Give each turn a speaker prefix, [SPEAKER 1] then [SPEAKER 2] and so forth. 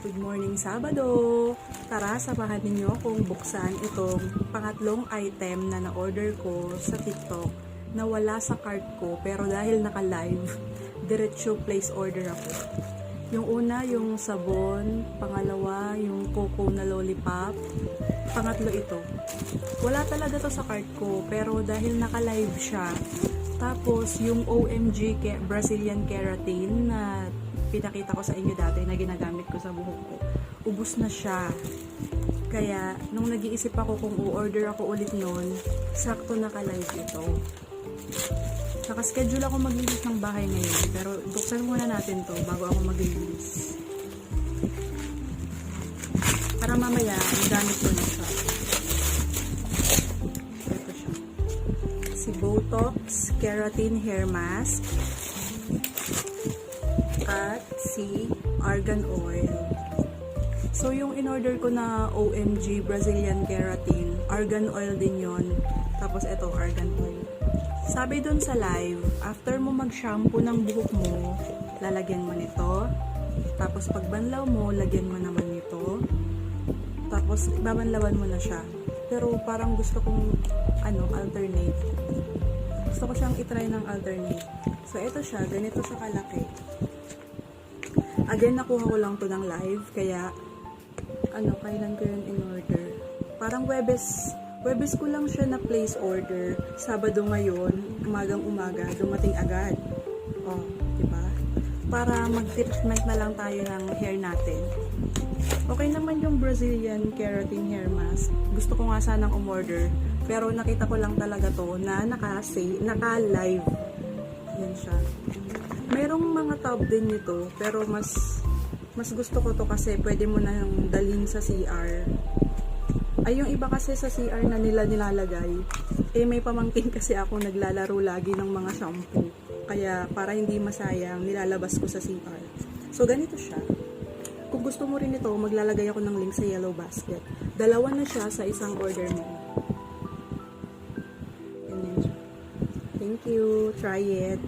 [SPEAKER 1] Good morning Sabado! Tara, samahan ninyo akong buksan itong pangatlong item na na-order ko sa TikTok na wala sa cart ko pero dahil naka-live, diretso place order ako. Yung una, yung sabon, pangalawa, yung coco na lollipop, pangatlo ito. Wala talaga to sa cart ko pero dahil naka-live siya, tapos yung OMG Brazilian Keratin na pinakita ko sa inyo dati na ginagamit ko sa buhok ko, ubos na siya. Kaya nung nag-iisip ako kung u-order ako ulit nun, sakto naka-live ito. Naka-schedule ako maglinis ng bahay ngayon, pero buksan muna natin to bago ako maglinis. Para mamaya, magamit ko na siya. Ito siya. Si Botox Keratin Hair Mask at si Argan Oil. So, yung in-order ko na OMG Brazilian Keratin, Argan Oil din yon. Tapos, ito, Argan Oil. Sabi dun sa live, after mo mag-shampoo ng buhok mo, lalagyan mo nito. Tapos, pag banlaw mo, lagyan mo naman nito. Tapos, babanlawan mo na siya. Pero, parang gusto kong, alternate. Gusto ko siyang itry ng alternate. So, ito siya. Ganito siya kalaki. Again, nakuha ko lang to ng live, kaya, kailan ko yun in-order? Parang Webes ko lang siya na place order. Sabado ngayon, umagang-umaga, dumating agad. Oh, diba? Para mag-treatment na lang tayo ng hair natin. Okay naman yung Brazilian Keratin Hair Mask. Gusto ko nga sanang umorder, pero nakita ko lang talaga to na naka-live. Yan siya. Merong mga tub din nito, pero mas gusto ko to kasi pwede mo nang dalhin sa CR. Ay, yung iba kasi sa CR na nilalagay, may pamangkin kasi ako naglalaro lagi ng mga shampoo. Kaya para hindi masayang, nilalabas ko sa CR. So, ganito siya. Kung gusto mo rin ito, maglalagay ako ng link sa yellow basket. Dalawa na siya sa isang order mo. Ganyan siya. Thank you. Try it.